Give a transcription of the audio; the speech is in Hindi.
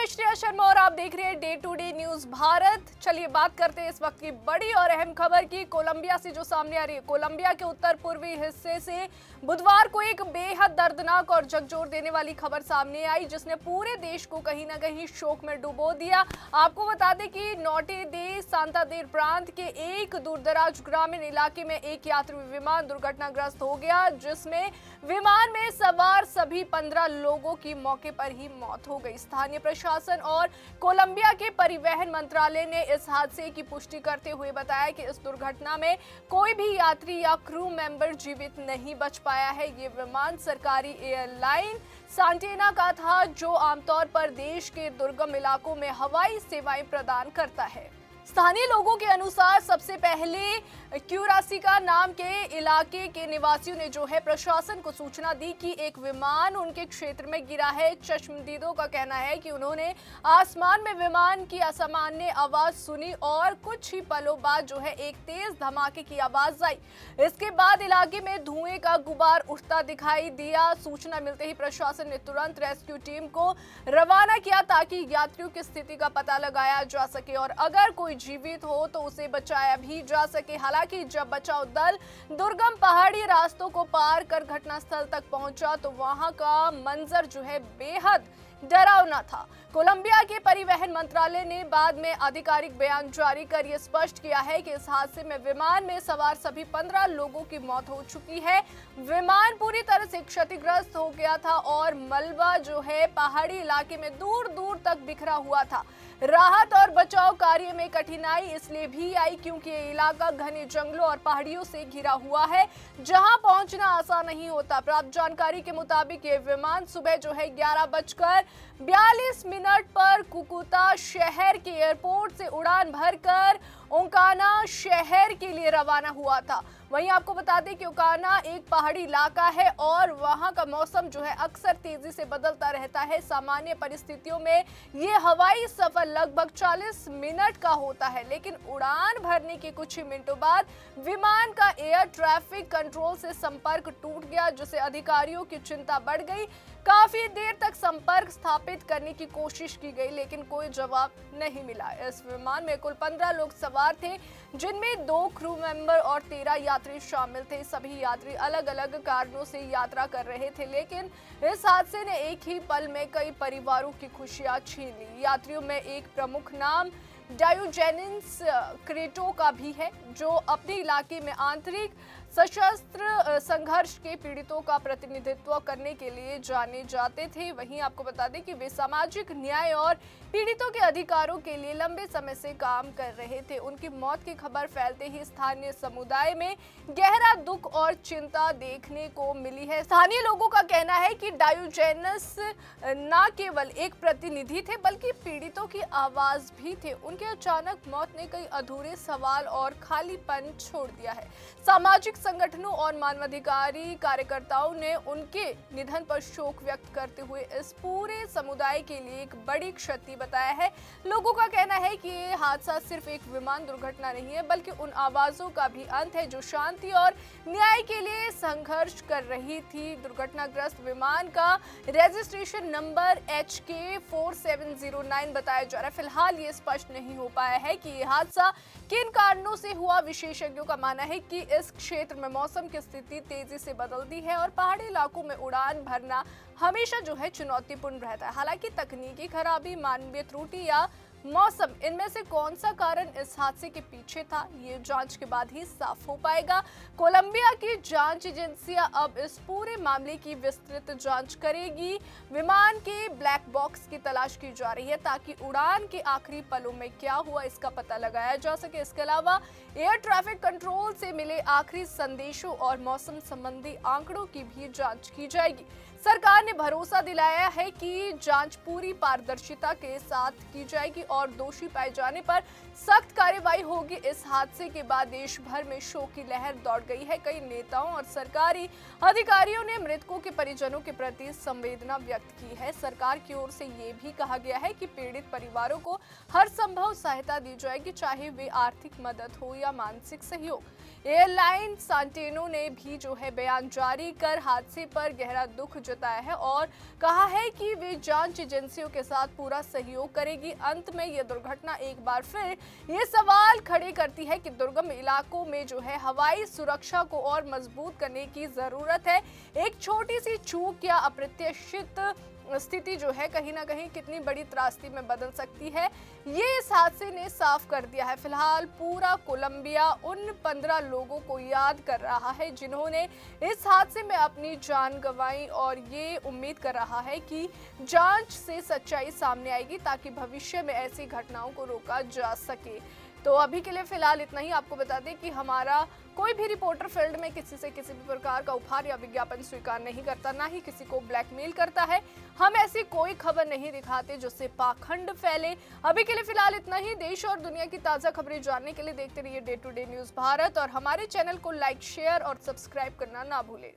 श्रेया शर्मा और आप देख रहे हैं day to day news Bharat. चलिए बात करते हैं इस वक्त की बड़ी और अहम खबर की। कोलंबिया से जो सामने आ रही है, कोलंबिया के उत्तर पूर्वी हिस्से से बुधवार को एक बेहद दर्दनाक और झकझोर देने वाली खबर सामने आई, जिसने पूरे देश को कहीं ना कहीं शोक में डुबो दिया। आपको बता दें कि नॉर्टे दे सांतांदेर प्रांत के एक दूरदराज ग्रामीण इलाके में एक यात्री विमान दुर्घटनाग्रस्त हो गया, जिसमें विमान में सवार सभी 15 लोगों की मौके पर ही मौत हो गई। स्थानीय प्रशासन और कोलंबिया के परिवहन मंत्रालय ने इस हादसे की पुष्टि करते हुए बताया कि इस दुर्घटना में कोई भी यात्री या क्रू मेंबर जीवित नहीं बच पाया है। ये विमान सरकारी एयरलाइन सांटेना का था, जो आमतौर पर देश के दुर्गम इलाकों में हवाई सेवाएं प्रदान करता है। स्थानीय लोगों के अनुसार सबसे पहले क्यूरासिका नाम के इलाके के निवासियों ने जो है प्रशासन को सूचना दी कि एक विमान उनके क्षेत्र में गिरा है। चश्मदीदों का कहना है कि उन्होंने आसमान में विमान की असामान्य आवाज सुनी और कुछ ही पलों बाद जो है एक तेज धमाके की आवाज आई। इसके बाद इलाके में धुएं का गुबार उठता दिखाई दिया। सूचना मिलते ही प्रशासन ने तुरंत रेस्क्यू टीम को रवाना किया ताकि यात्रियों की स्थिति का पता लगाया जा सके और अगर कोई जीवित हो तो उसे बचाया भी जा सके। हालांकि जब बचाव दल दुर्गम पहाड़ी रास्तों को पार कर घटनास्थल तक पहुंचा तो वहां का मंजर जो है बेहद डरावना था। कोलंबिया के परिवहन मंत्रालय ने बाद में आधिकारिक बयान जारी कर यह स्पष्ट किया है कि इस हादसे में विमान में सवार सभी 15 लोगों की मौत हो चुकी है। विमान पूरी तरह से क्षतिग्रस्त हो गया था और मलबा जो है पहाड़ी इलाके में दूर दूर तक बिखरा हुआ था। राहत और बचाव कार्य में कठिनाई इसलिए भी आई क्योंकि ये इलाका घने जंगलों और पहाड़ियों से घिरा हुआ है, जहां पहुंचना आसान नहीं होता। प्राप्त जानकारी के मुताबिक ये विमान सुबह जो है 11:42 पर कुकुता शहर के एयरपोर्ट से उड़ान भरकर ओंकाना शहर के लिए रवाना हुआ था। वहीं आपको बता दें कि ओंकाना एक पहाड़ी इलाका है और वहां का मौसम जो है अक्सर तेजी से बदलता रहता है। सामान्य परिस्थितियों में ये हवाई सफर लगभग 40 मिनट का होता है, लेकिन उड़ान भरने के कुछ ही मिनटों बाद विमान का एयर ट्रैफिक कंट्रोल से संपर्क टूट गया, जिससे अधिकारियों की चिंता बढ़ गई। काफी देर तक संपर्क स्थापित करने की कोशिश की गई, लेकिन कोई जवाब नहीं मिला। इस विमान में कुल 15 लोग सवार थे, जिनमें 2 क्रू मेंबर और 13 यात्री शामिल थे। सभी यात्री अलग अलग कारणों से यात्रा कर रहे थे, लेकिन इस हादसे ने एक ही पल में कई परिवारों की खुशियां छीन ली। यात्रियों में एक प्रमुख नाम डायोजेनिस क्रेटो का भी है, जो अपने इलाके में आंतरिक सशस्त्र संघर्ष के पीड़ितों का प्रतिनिधित्व करने के लिए जाने जाते थे। वहीं आपको बता दें कि वे सामाजिक न्याय और पीड़ितों के अधिकारों के लिए लंबे समय से काम कर रहे थे। उनकी मौत की खबर फैलते ही स्थानीय समुदाय में गहरा दुख और चिंता देखने को मिली है। स्थानीय लोगों का कहना है कि डायोजेनस न केवल एक प्रतिनिधि थे, बल्कि पीड़ितों की आवाज भी थे। उनके अचानक मौत ने कई अधूरे सवाल और खालीपन छोड़ दिया है। सामाजिक संगठनों और मानवाधिकारी कार्यकर्ताओं ने उनके निधन पर शोक व्यक्त करते हुए इस पूरे समुदाय के लिए एक बड़ी क्षति बताया है। लोगों का कहना है कि ये हादसा सिर्फ एक विमान दुर्घटना नहीं है, बल्कि उन आवाजों का भी अंत है जो शांति और न्याय के लिए संघर्ष कर रही थी। दुर्घटनाग्रस्त विमान का रजिस्ट्रेशन नंबर HK4709 बताया जा रहा है। फिलहाल ये स्पष्ट नहीं हो पाया है कि ये हादसा किन कारणों से हुआ। विशेषज्ञों का मानना है कि इस क्षेत्र में मौसम की स्थिति तेजी से बदलती है और पहाड़ी इलाकों में उड़ान भरना हमेशा जो है चुनौतीपूर्ण रहता है। हालांकि तकनीकी खराबी, मानवीय त्रुटि या मौसम, इनमें से कौन सा कारण इस हादसे के पीछे था, ये जांच के बाद ही साफ हो पाएगा। कोलंबिया की जांच एजेंसियां अब इस पूरे मामले की विस्तृत जांच करेगी। विमान के ब्लैक बॉक्स की तलाश की जा रही है ताकि उड़ान के आखिरी पलों में क्या हुआ इसका पता लगाया जा सके। इसके अलावा एयर ट्रैफिक कंट्रोल से मिले आखिरी संदेशों और मौसम संबंधी आंकड़ों की भी जांच की जाएगी। सरकार ने भरोसा दिलाया है कि जांच पूरी पारदर्शिता के साथ की जाएगी और दोषी पाए जाने पर सख्त कार्रवाई होगी। इस हादसे के बाद देश भर में शोक की लहर दौड़ गई है। कई नेताओं और सरकारी अधिकारियों ने मृतकों के परिजनों के प्रति संवेदना व्यक्त की है। सरकार की ओर से ये भी कहा गया है कि पीड़ित परिवारों को हर संभव सहायता दी जाएगी, चाहे वे आर्थिक मदद हो या मानसिक सहयोग। एयरलाइन सांटेनो ने भी जो है बयान जारी कर हादसे पर गहरा दुख जताया है और कहा है कि वे जांच एजेंसियों के साथ पूरा सहयोग करेगी। अंत में यह दुर्घटना एक बार फिर ये सवाल खड़े करती है कि दुर्गम इलाकों में जो है हवाई सुरक्षा को और मजबूत करने की जरूरत है। एक छोटी सी चूक या अप्रत्याशित स्थिति जो है कहीं ना कहीं कितनी बड़ी त्रासदी में बदल सकती है, ये इस हादसे ने साफ कर दिया है। फिलहाल पूरा कोलंबिया उन 15 लोगों को याद कर रहा है जिन्होंने इस हादसे में अपनी जान गंवाई और ये उम्मीद कर रहा है कि जांच से सच्चाई सामने आएगी ताकि भविष्य में ऐसी घटनाओं को रोका जा सके। तो अभी के लिए फिलहाल इतना ही। आपको बता दें कि हमारा कोई भी रिपोर्टर फील्ड में किसी से किसी भी प्रकार का उपहार या विज्ञापन स्वीकार नहीं करता, ना ही किसी को ब्लैकमेल करता है। हम ऐसी कोई खबर नहीं दिखाते जिससे पाखंड फैले। अभी के लिए फिलहाल इतना ही। देश और दुनिया की ताज़ा खबरें जानने के लिए देखते रहिए day to day news Bharat और हमारे चैनल को लाइक, शेयर और सब्सक्राइब करना ना भूलें।